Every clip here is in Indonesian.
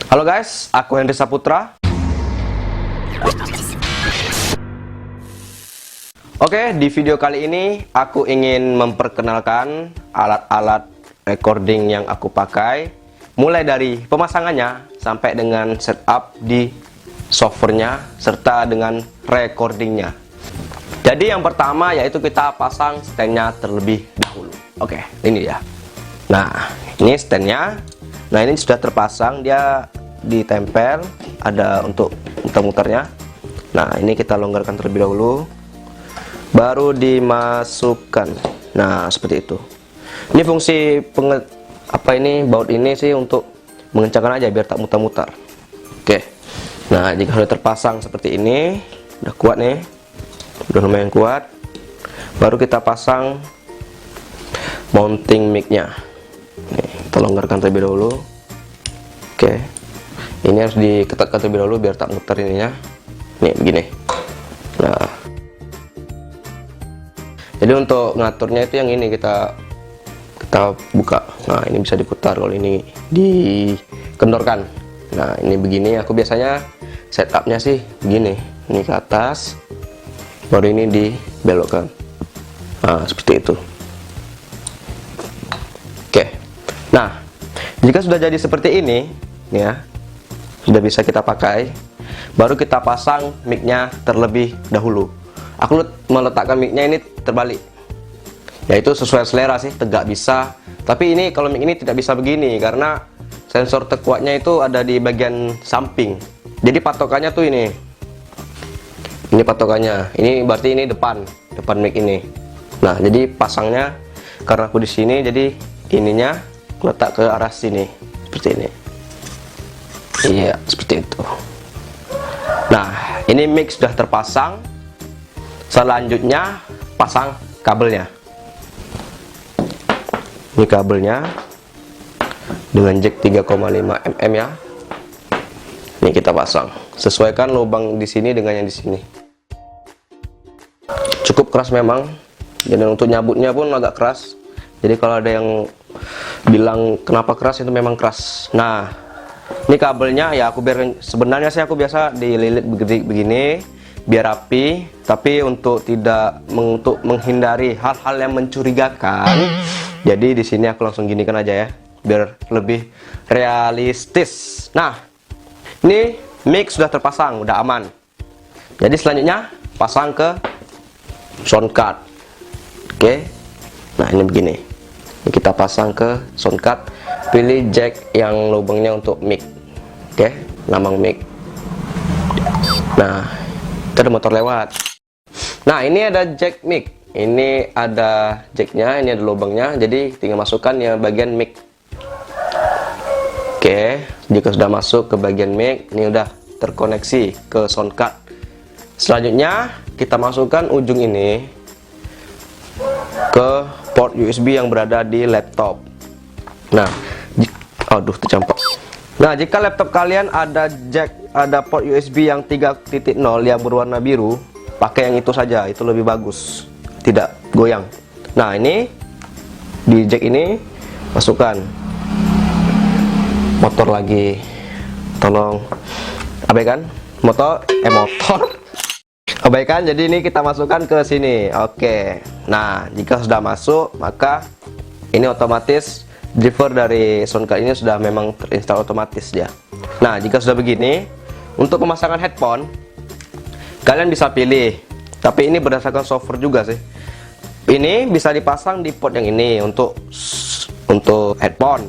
Halo guys, aku Henry Saputra. Oke, di video kali ini aku ingin memperkenalkan alat-alat recording yang aku pakai, mulai dari pemasangannya sampai dengan setup di softwarenya serta dengan recordingnya. Jadi yang pertama yaitu kita pasang standnya terlebih dahulu. Oke, ini ya. Nah, ini standnya. Nah, ini sudah terpasang, dia ditempel, ada untuk muter-muternya. Nah, ini kita longgarkan terlebih dahulu, baru dimasukkan. Nah, seperti itu. Ini fungsi baut ini sih untuk mengencangkan aja biar tak muter-muter. Oke. Nah, jika sudah terpasang seperti ini, udah kuat nih, udah lumayan kuat, baru kita pasang mounting mic-nya. Nih, kita longgarkan terlebih dahulu. Oke, ini harus diketatkan terlebih dahulu biar tak muter ininya. Nih, begini. Nah, jadi untuk ngaturnya itu yang ini kita buka. Nah, ini bisa diputar, kalau ini dikendorkan. Nah, ini begini. Aku biasanya setupnya sih begini. Ini ke atas, baru ini dibelokkan. Nah, seperti itu. Oke. Nah, jika sudah jadi seperti ini, ya, sudah bisa kita pakai, baru kita pasang mic-nya terlebih dahulu. Aku meletakkan mic-nya ini terbalik, yaitu sesuai selera sih, tegak bisa. Tapi ini kalau mic ini tidak bisa begini karena sensor terkuatnya itu ada di bagian samping. Jadi patokannya tuh ini patokannya. Ini berarti ini depan mic ini. Nah, jadi pasangnya karena aku di sini, jadi ininya letak ke arah sini seperti ini. Iya, seperti itu. Nah, ini mic sudah terpasang. Selanjutnya pasang kabelnya. Ini kabelnya dengan jack 3,5 mm ya. Ini kita pasang. Sesuaikan lubang di sini dengan yang di sini. Cukup keras memang. Dan untuk nyabutnya pun agak keras. Jadi kalau ada yang bilang kenapa keras, itu memang keras. Nah, ini kabelnya ya sebenarnya sih aku biasa dililit begini biar rapi, tapi untuk menghindari hal-hal yang mencurigakan, jadi di sini aku langsung ginikan aja ya, biar lebih realistis. Nah, ini mic sudah terpasang, udah aman. Jadi selanjutnya pasang ke sound card. Oke. Nah, ini begini. Ini kita pasang ke sound card. Pilih jack yang lubangnya untuk mic. Oke, lambang mic. Nah, itu ada motor lewat. Nah, ini ada jack mic. Ini ada jacknya, ini ada lubangnya. Jadi tinggal masukkan ya bagian mic. Oke, jika sudah masuk ke bagian mic, ini udah terkoneksi ke sound card. Selanjutnya kita masukkan ujung ini ke port USB yang berada di laptop. Nah, aduh, tercampak. Nah, jika laptop kalian ada port USB yang 3.0 yang berwarna biru, pakai yang itu saja, itu lebih bagus, tidak goyang. Nah, ini di jack ini masukkan motor lagi, tolong abaikan motor. Abaikan. Jadi ini kita masukkan ke sini. Oke. Nah, jika sudah masuk, maka ini otomatis driver dari sound card ini sudah memang terinstall otomatis dia. Nah, jika sudah begini, untuk pemasangan headphone kalian bisa pilih, tapi ini berdasarkan software juga sih. Ini bisa dipasang di port yang ini untuk headphone,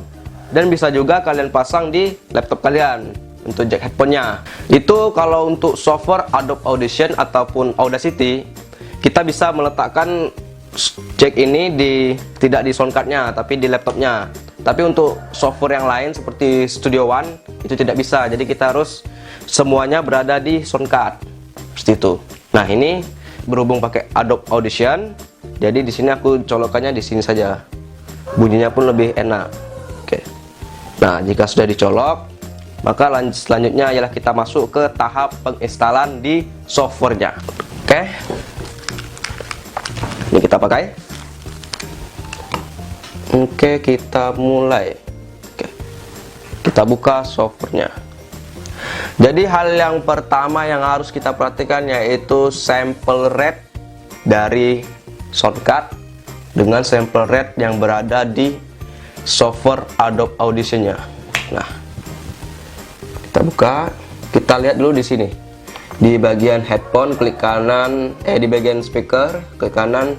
dan bisa juga kalian pasang di laptop kalian untuk jack headphone-nya. Itu kalau untuk software Adobe Audition ataupun Audacity, kita bisa meletakkan jack ini tidak di sound card-nya, tapi di laptopnya. Tapi untuk software yang lain seperti Studio One itu tidak bisa. Jadi kita harus semuanya berada di sound card. Seperti itu. Nah, ini berhubung pakai Adobe Audition, jadi di sini aku colokannya di sini saja. Bunyinya pun lebih enak. Oke. Nah, jika sudah dicolok, maka selanjutnya ialah kita masuk ke tahap penginstalan di softwarenya. Oke. Ini kita pakai. Oke, kita mulai. Oke. Kita buka softwarenya. Jadi hal yang pertama yang harus kita perhatikan yaitu sample rate dari soundcard dengan sample rate yang berada di software Adobe Audition-nya. Nah, kita buka, kita lihat dulu di sini. Di bagian headphone klik kanan, di bagian speaker klik kanan,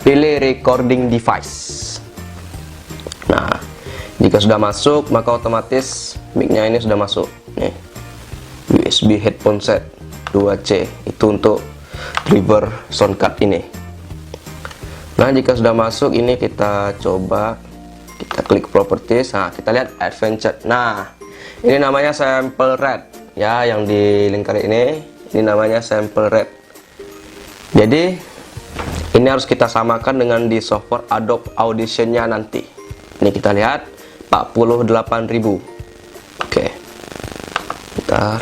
pilih recording device. Nah, jika sudah masuk maka otomatis mic-nya ini sudah masuk. Nih, USB headphone set 2C itu untuk driver soundcard ini. Nah, jika sudah masuk ini kita coba, kita klik properties. Nah, kita lihat advanced. Nah, ini namanya sample rate ya, yang di lingkar ini namanya sample rate. Jadi ini harus kita samakan dengan di software Adobe Audition-nya nanti. Ini kita lihat 48.000. Oke. Bentar.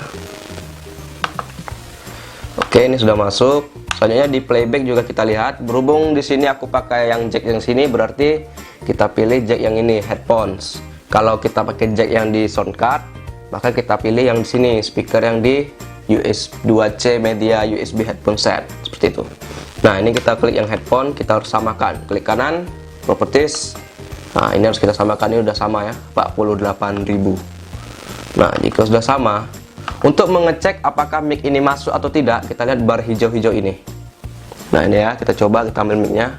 Oke, ini sudah masuk. Selanjutnya di playback juga kita lihat. Berhubung di sini aku pakai yang jack yang sini, berarti kita pilih jack yang ini, headphones. Kalau kita pakai jack yang di soundcard, maka kita pilih yang di sini, speaker yang di USB 2C media USB headphone set, seperti itu. Nah, ini kita klik yang headphone, kita harus samakan. Klik kanan, properties. Nah, ini harus kita samakan, ini udah sama ya, 48.000. Nah, jika sudah sama, untuk mengecek apakah mic ini masuk atau tidak, kita lihat bar hijau-hijau ini. Nah, ini ya, kita coba, kita ambil mic-nya.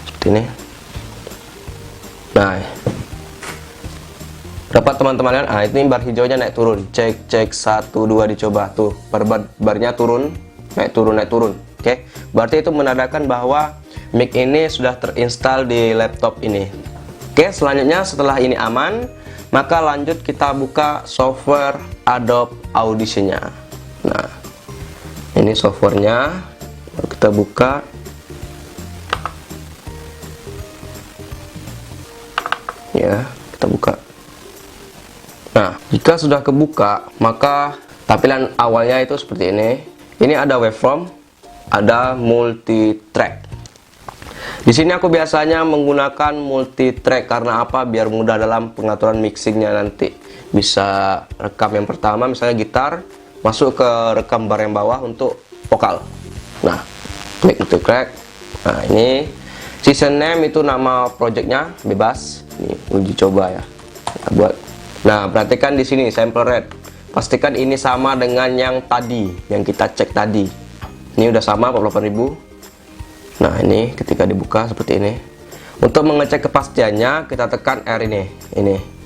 Seperti ini. Nah, dapat teman-teman lihat, nah ini bar hijaunya naik turun, cek 1 2 dicoba tuh, barnya turun, naik turun. Oke, berarti itu menandakan bahwa mic ini sudah terinstall di laptop ini. Oke, selanjutnya setelah ini aman, maka lanjut kita buka software Adobe Audition-nya. Nah, ini softwarenya, kita buka. Ya, kita buka. Nah, jika sudah kebuka, maka tampilan awalnya itu seperti ini. Ini ada waveform, ada multi track. Di sini aku biasanya menggunakan multi track karena apa? Biar mudah dalam pengaturan mixingnya nanti. Bisa rekam yang pertama, misalnya gitar, masuk ke rekam bar yang bawah untuk vokal. Nah, klik multi track. Nah, ini season name itu nama projectnya, bebas. Ini uji coba ya. Kita buat. Nah, perhatikan di sini sample rate. Pastikan ini sama dengan yang tadi, yang kita cek tadi. Ini udah sama 48.000. Nah, ini ketika dibuka seperti ini. Untuk mengecek kepastiannya, kita tekan R ini.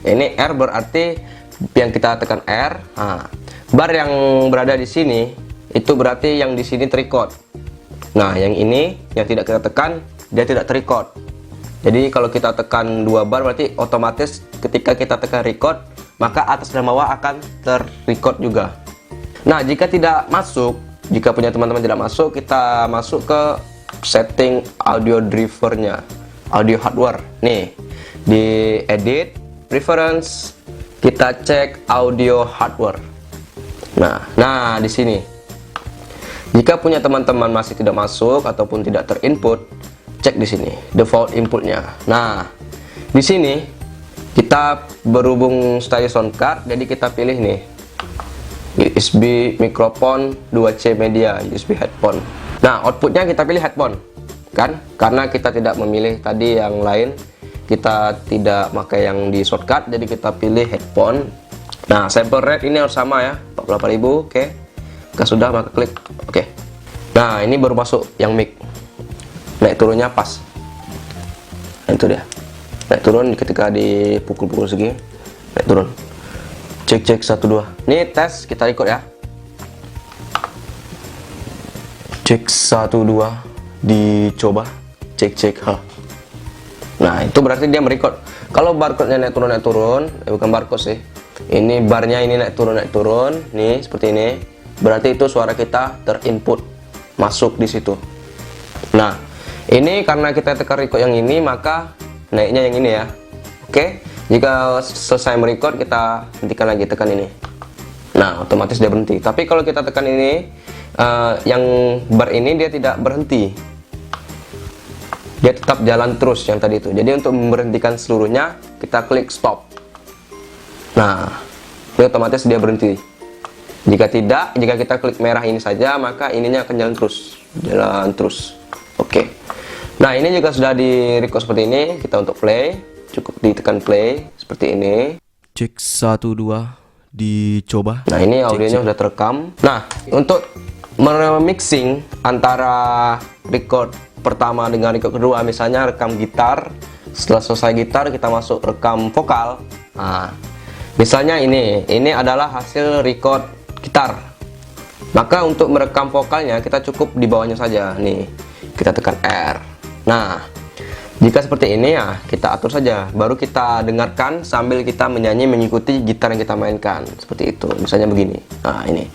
Ini R berarti yang kita tekan R. Nah, bar yang berada di sini itu berarti yang di sini terrecord. Nah, yang ini yang tidak kita tekan, dia tidak terrecord. Jadi kalau kita tekan 2 bar berarti otomatis ketika kita tekan record, maka atas dan bawah akan terrecord juga. Nah, jika tidak masuk, jika punya teman-teman tidak masuk, kita masuk ke setting audio drivernya, audio hardware. Nih, di edit, preference, kita cek audio hardware. Nah di sini. Jika punya teman-teman masih tidak masuk ataupun tidak terinput, cek di sini default inputnya. Nah, di sini kita berhubung style soundcard, jadi kita pilih nih USB mikrofon 2C media USB headphone. Nah, outputnya kita pilih headphone kan, karena kita tidak memilih tadi yang lain, kita tidak pakai yang di shortcut, jadi kita pilih headphone. Nah, sample rate ini harus sama ya, 48.000. Oke, jika sudah maka klik oke. Nah, ini baru masuk yang mic. Naik turunnya pas. Nah, itu dia. Naik turun ketika dipukul-pukul segini. Naik turun. Cek 1 2. Ini tes, kita ikut ya. Cek 1 2. Dicoba. Cek. Nah, itu berarti dia merecord. Kalau barcode-nya naik turun, bukan barcode sih. Ini barnya ini naik turun. Nih, seperti ini. Berarti itu suara kita terinput, masuk di situ. Nah, ini karena kita tekan record yang ini, maka naiknya yang ini ya. Oke, jika selesai merecord, kita hentikan lagi, tekan ini. Nah, otomatis dia berhenti. Tapi kalau kita tekan ini, yang bar ini dia tidak berhenti. Dia tetap jalan terus yang tadi itu. Jadi untuk memberhentikan seluruhnya, kita klik stop. Nah, ini otomatis dia berhenti. Jika tidak, jika kita klik merah ini saja, maka ininya akan jalan terus. Oke. Nah, ini juga sudah di record seperti ini. Kita untuk play, cukup ditekan play seperti ini. Cek 1 2 dicoba. Nah, ini audionya sudah terekam. Nah, untuk mixing antara record pertama dengan record kedua, misalnya rekam gitar, setelah selesai gitar kita masuk rekam vokal. Nah, misalnya ini adalah hasil record gitar, maka untuk merekam vokalnya kita cukup di bawahnya saja nih, kita tekan R. Nah, jika seperti ini ya kita atur saja, baru kita dengarkan sambil kita menyanyi mengikuti gitar yang kita mainkan, seperti itu. Misalnya begini. Nah, ini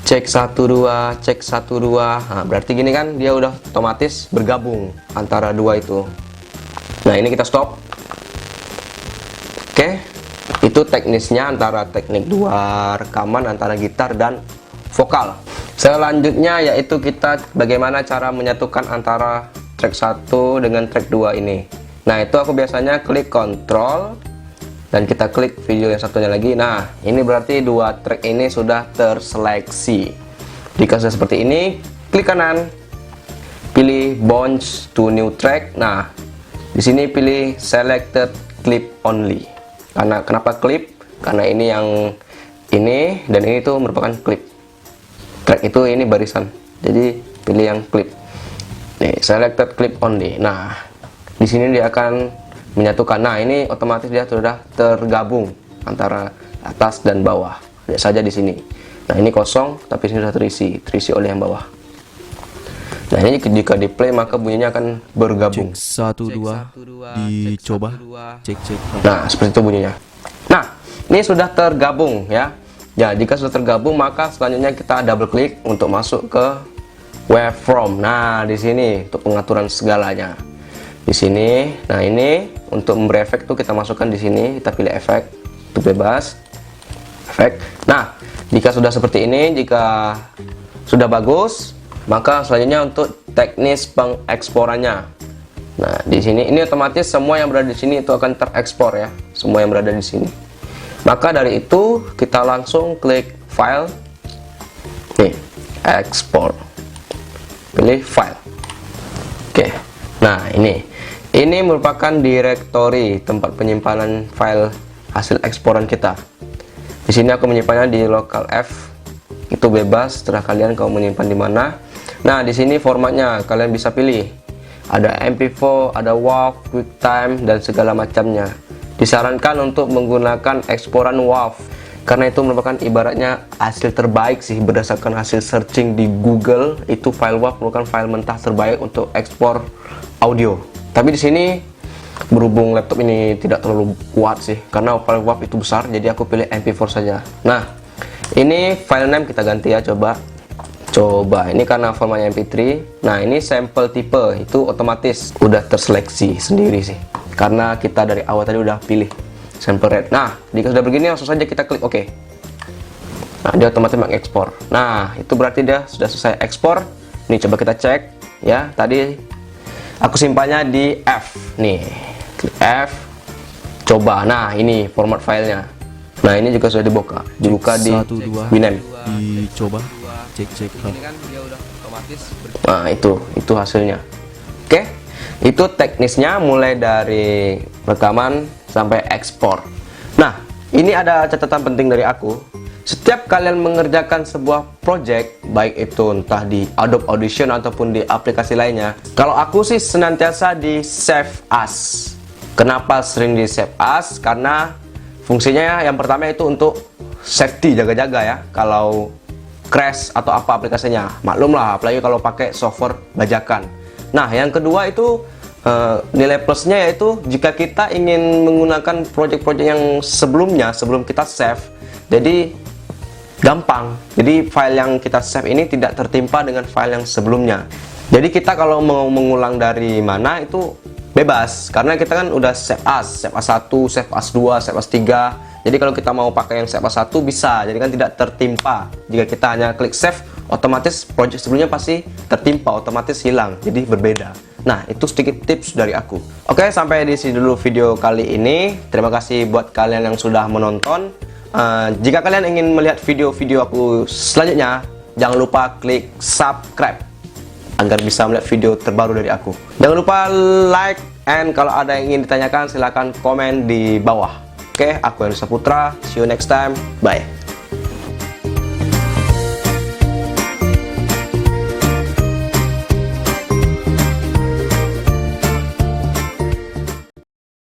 cek 1 2, cek 1 2. Nah, berarti gini kan dia udah otomatis bergabung antara dua itu. Nah, ini kita stop. Oke, itu teknisnya antara teknik dua rekaman antara gitar dan vokal. Selanjutnya yaitu kita bagaimana cara menyatukan antara track 1 dengan track 2 ini. Nah, itu aku biasanya klik Ctrl dan kita klik video yang satunya lagi. Nah, ini berarti dua track ini sudah terseleksi. Jika sudah seperti ini, klik kanan, pilih Bounce to new track. Nah, di sini pilih selected clip only. Karena kenapa clip? Karena ini yang ini dan ini tuh merupakan clip. Track itu ini barisan. Jadi pilih yang clip. Nih, selected clip only. Nah, di sini dia akan menyatukan. Nah, ini otomatis dia sudah tergabung antara atas dan bawah. Lihat saja di sini. Nah, ini kosong tapi ini sudah terisi oleh yang bawah. Nah, ini jika di play maka bunyinya akan bergabung. Cek 1 2 dicoba. Cek. Nah, seperti itu bunyinya. Nah, ini sudah tergabung ya. Ya, jika sudah tergabung maka selanjutnya kita double klik untuk masuk ke waveform. Nah, di sini untuk pengaturan segalanya. Di sini. Nah, ini untuk memberi efek tuh kita masukkan di sini. Kita pilih efek, itu bebas. Efek. Nah, jika sudah seperti ini, jika sudah bagus, maka selanjutnya untuk teknis pengeksporannya. Nah, di sini ini otomatis semua yang berada di sini itu akan terekspor ya, semua yang berada di sini. Maka dari itu kita langsung klik file, nih, export, pilih file. Oke, nah ini merupakan directory tempat penyimpanan file hasil eksporan kita. Di sini aku menyimpannya di local F, itu bebas, terserah kalian kalau menyimpan di mana. Nah, di sini formatnya kalian bisa pilih. Ada MP4, ada WAV, QuickTime, dan segala macamnya. Disarankan untuk menggunakan eksporan WAV karena itu merupakan ibaratnya hasil terbaik sih berdasarkan hasil searching di Google. Itu file WAV merupakan file mentah terbaik untuk ekspor audio. Tapi di sini berhubung laptop ini tidak terlalu kuat sih karena file WAV itu besar, jadi aku pilih MP4 saja. Nah, ini file name kita ganti ya, coba ini karena formatnya MP3. Nah, ini sampel tipe itu otomatis udah terseleksi sendiri sih karena kita dari awal tadi udah pilih sample rate. Nah, jika sudah begini langsung saja kita klik OK. Nah, dia otomatis mengekspor. Nah, itu berarti dia sudah selesai ekspor. Nih, coba kita cek ya. Tadi aku simpannya di F. Nih, klik F. Coba. Nah, ini format filenya. Nah, ini juga sudah dibuka di Winamp. Dicoba. Cek. Ini kan dia udah otomatis. Nah, itu hasilnya. Oke. Itu teknisnya mulai dari rekaman sampai ekspor. Nah, ini ada catatan penting dari aku. Setiap kalian mengerjakan sebuah project, baik itu entah di Adobe Audition ataupun di aplikasi lainnya, kalau aku sih senantiasa di save as. Kenapa sering di save as? Karena fungsinya yang pertama itu untuk safety, jaga-jaga ya. Kalau crash atau apa aplikasinya, maklum lah, apalagi kalau pakai software bajakan. Nah, yang kedua itu nilai plusnya yaitu jika kita ingin menggunakan project-project yang sebelumnya sebelum kita save, jadi gampang. Jadi file yang kita save ini tidak tertimpa dengan file yang sebelumnya. Jadi kita kalau mau mengulang dari mana itu bebas karena kita kan udah save as 1, save as 2, save as 3. Jadi kalau kita mau pakai yang save as 1 bisa, jadi kan tidak tertimpa. Jika kita hanya klik save, otomatis project sebelumnya pasti tertimpa, otomatis hilang, jadi berbeda. Nah, itu sedikit tips dari aku. Oke, sampai di sini dulu video kali ini. Terima kasih buat kalian yang sudah menonton. Jika kalian ingin melihat video-video aku selanjutnya, jangan lupa klik subscribe agar bisa melihat video terbaru dari aku. Jangan lupa like, and kalau ada yang ingin ditanyakan silahkan komen di bawah. Oke, aku Heru Saputra, see you next time, bye.